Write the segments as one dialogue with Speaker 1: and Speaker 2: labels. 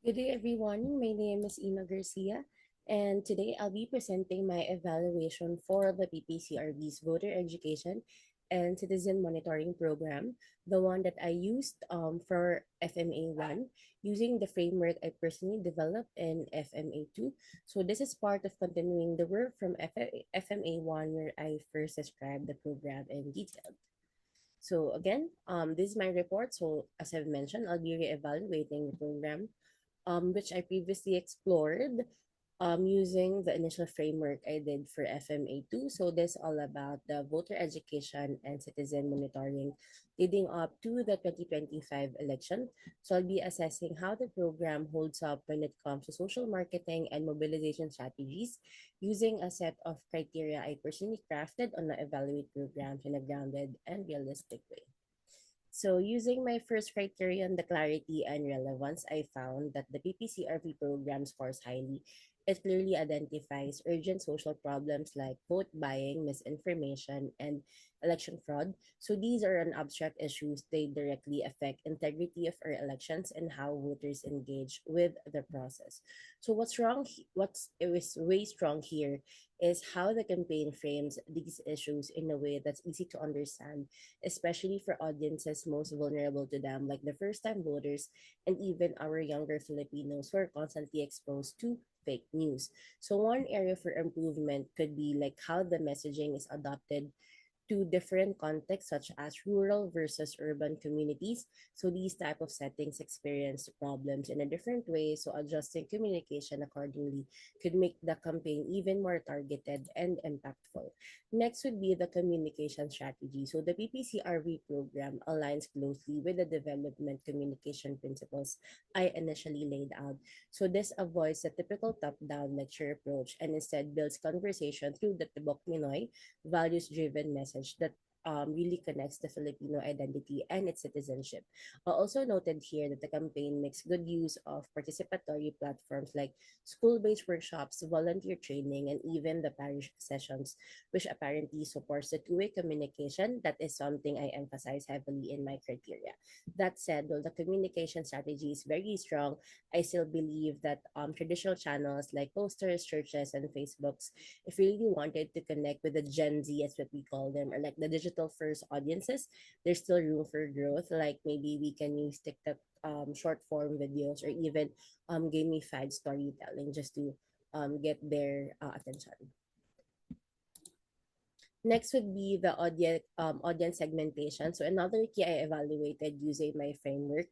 Speaker 1: Good day, everyone. My name is Ina Garcia, and today I'll be presenting my evaluation for the PPCRB's Voter Education and Citizen Monitoring Program, the one that I used for FMA1, using the framework I personally developed in FMA2. So this is part of continuing the work from FMA1, where I first described the program in detail. So again, this is my report. So as I've mentioned, I'll be reevaluating the program, which I previously explored using the initial framework I did for FMA2. So this all about the voter education and citizen monitoring leading up to the 2025 election. So I'll be assessing how the program holds up when it comes to social marketing and mobilization strategies using a set of criteria I personally crafted on the evaluate programs in a grounded and realistic way. So using my first criterion, the clarity and relevance, I found that the PPCRP program scores highly. It clearly identifies urgent social problems like vote buying, misinformation, and election fraud. So these are an abstract issues. They directly affect integrity of our elections and how voters engage with the process. So what's is way strong here is how the campaign frames these issues in a way that's easy to understand, especially for audiences most vulnerable to them, like the first time voters and even our younger Filipinos who are constantly exposed to fake news. So, one area for improvement could be like how the messaging is adopted to different contexts such as rural versus urban communities. So these type of settings experience problems in a different way. So adjusting communication accordingly could make the campaign even more targeted and impactful. Next would be the communication strategy. So the PPCRV program aligns closely with the development communication principles I initially laid out. So this avoids the typical top-down lecture approach and instead builds conversation through the Tibok Minoy values driven message that really connects the Filipino identity and its citizenship. Also noted here that the campaign makes good use of participatory platforms like school-based workshops, volunteer training, and even the parish sessions, which apparently supports the two-way communication. That is something I emphasize heavily in my criteria. That said, while the communication strategy is very strong, I still believe that traditional channels like posters, churches, and Facebooks, if we really wanted to connect with the Gen Z, as what we call them, or like the digital first audiences, there's still room for growth. Like maybe we can use TikTok short form videos or even gamified storytelling just to get their attention. Next would be the audience segmentation. So another key I evaluated using my framework,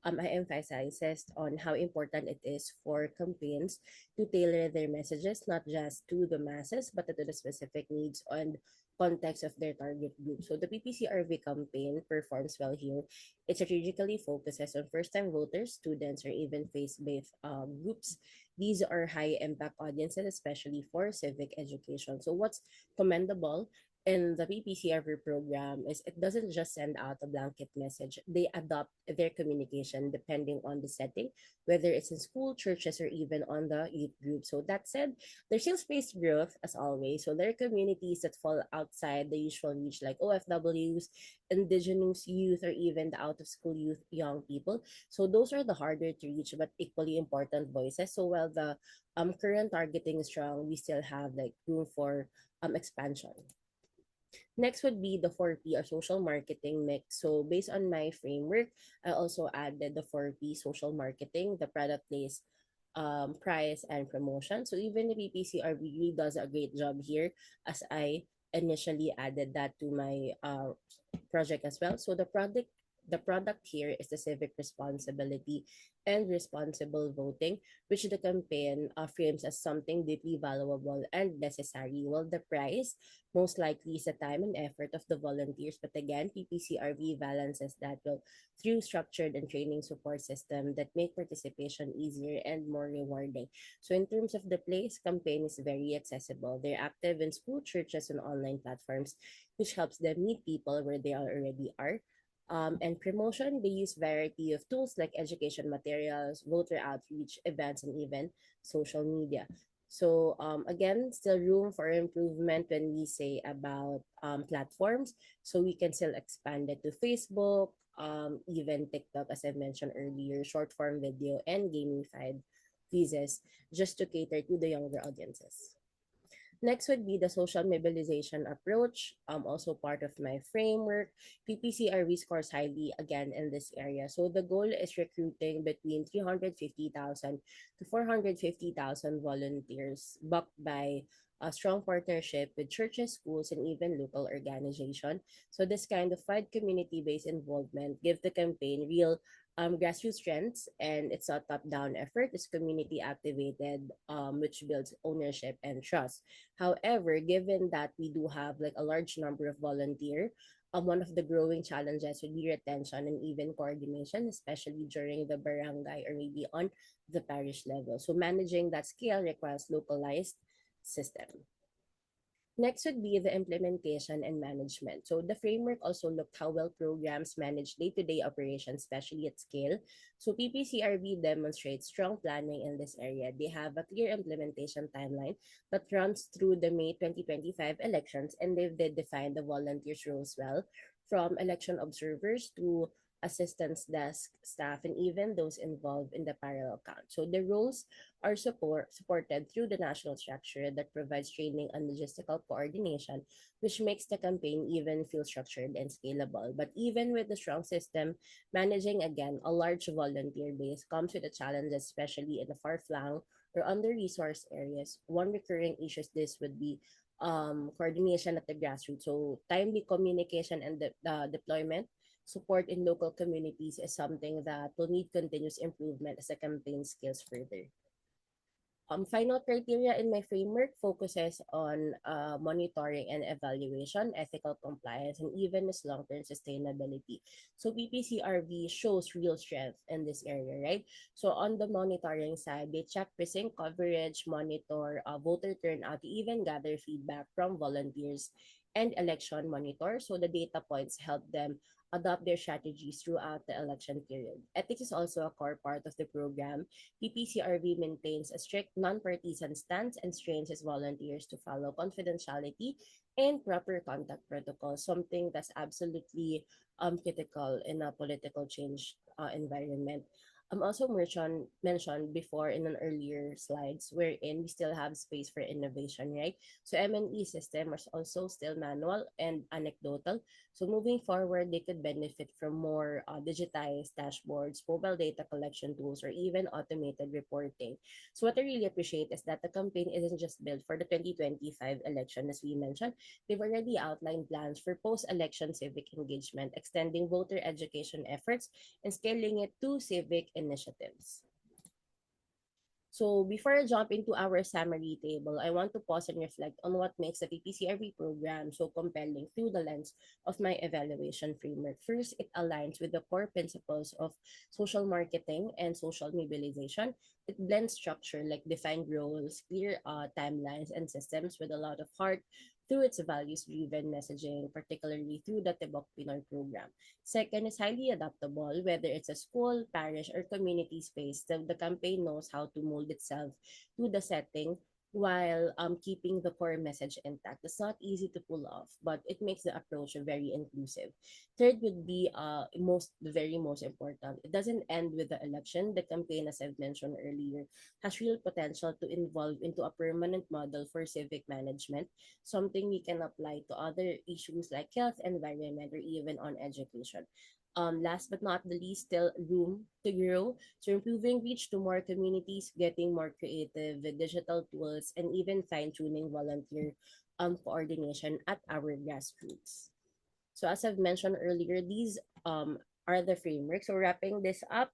Speaker 1: I emphasizes on how important it is for campaigns to tailor their messages not just to the masses but to the specific needs and context of their target group. So the PPCRV campaign performs well here. It strategically focuses on first-time voters, students, or even faith-based groups. These are high-impact audiences, especially for civic education. So what's commendable in the PPCRV program is it doesn't just send out a blanket message. They adopt their communication depending on the setting, whether it's in school, churches, or even on the youth group. So that said, there's still space for growth as always. So there are communities that fall outside the usual reach, like OFWs, indigenous youth, or even the out of school youth, young people. So those are the harder to reach but equally important voices. So while the current targeting is strong, we still have like room for expansion. Next would be the 4P or social marketing mix. So based on my framework, I also added the 4P social marketing, the product place, price, and promotion. So even the PPCR really does a great job here as I initially added that to my project as well. So the product here is the civic responsibility and responsible voting, which the campaign frames as something deeply valuable and necessary. While the price most likely is the time and effort of the volunteers. But again, PPCRV balances that well through structured and training support system that make participation easier and more rewarding. So in terms of the place, campaign is very accessible. They're active in school, churches, and online platforms, which helps them meet people where they already are. And promotion, they use variety of tools like education materials, voter outreach, events, and even social media. So again, still room for improvement when we say about platforms. So we can still expand it to Facebook, even TikTok, as I mentioned earlier, short form video, and gamified quizzes just to cater to the younger audiences. Next would be the social mobilization approach, also part of my framework. PPCRV scores highly again in this area. So the goal is recruiting between 350,000 to 450,000 volunteers, backed by a strong partnership with churches, schools, and even local organization. So this kind of wide community-based involvement give the campaign real grassroots strengths, and it's a top-down effort. It's community activated, which builds ownership and trust. However, given that we do have like a large number of volunteer, one of the growing challenges would be retention and even coordination, especially during the barangay or maybe on the parish level. So managing that scale requires localized system. Next would be the implementation and management. So the framework also looked how well programs manage day-to-day operations, especially at scale. So PPCRB demonstrates strong planning in this area. They have a clear implementation timeline that runs through the May 2025 elections, and they've defined the volunteers' roles well, from election observers to assistance desk staff and even those involved in the parallel count. So the roles are supported through the national structure that provides training and logistical coordination, which makes the campaign even feel structured and scalable. But even with the strong system, managing again a large volunteer base comes with a challenge, especially in the far-flung or under-resourced areas. One recurring issue this would be coordination at the grassroots. So timely communication and deployment support in local communities is something that will need continuous improvement as the campaign scales further. Final criteria in my framework focuses on monitoring and evaluation, ethical compliance, and even as long-term sustainability. So PPCRV shows real strength in this area, right? So on the monitoring side, they check precinct coverage, monitor voter turnout, even gather feedback from volunteers and election monitor. So the data points help them adopt their strategies throughout the election period. Ethics is also a core part of the program. PPCRV maintains a strict non-partisan stance and trains its volunteers to follow confidentiality and proper contact protocols, something that's absolutely critical in a political change environment. Also mentioned before in an earlier slides wherein we still have space for innovation, right? So M&E system is also still manual and anecdotal. So moving forward, they could benefit from more digitized dashboards, mobile data collection tools, or even automated reporting. So what I really appreciate is that the campaign isn't just built for the 2025 election, as we mentioned. They've already outlined plans for post-election civic engagement, extending voter education efforts, and scaling it to civic initiatives. So before I jump into our summary table, I want to pause and reflect on what makes the PPCRV program so compelling through the lens of my evaluation framework. First, it aligns with the core principles of social marketing and social mobilization. It blends structure like defined roles, clear timelines, and systems with a lot of heart through its values-driven messaging, particularly through the Tibok Pinoy program. Second is highly adaptable, whether it's a school, parish, or community space. The campaign knows how to mold itself to the setting while keeping the core message intact. It's not easy to pull off, but it makes the approach very inclusive. Third would be the very most important. It doesn't end with the election. The campaign, as I've mentioned earlier, has real potential to evolve into a permanent model for civic management, something we can apply to other issues like health, environment, or even on education. Last but not the least, still room to grow. So improving reach to more communities, getting more creative with digital tools, and even fine-tuning volunteer coordination at our grassroots. So as I've mentioned earlier, these are the frameworks. So wrapping this up,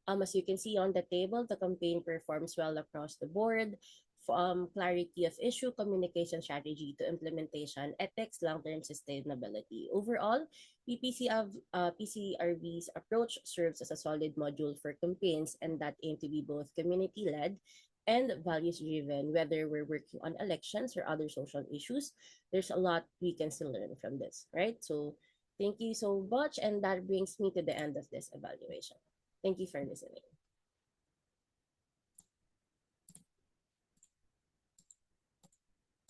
Speaker 1: as you can see on the table, the campaign performs well across the board, from clarity of issue, communication strategy to implementation, ethics, long-term sustainability. Overall, PCRV's approach serves as a solid module for campaigns and that aim to be both community-led and values-driven. Whether we're working on elections or other social issues, there's a lot we can still learn from this, right? So thank you so much, and that brings me to the end of this evaluation. Thank you for listening.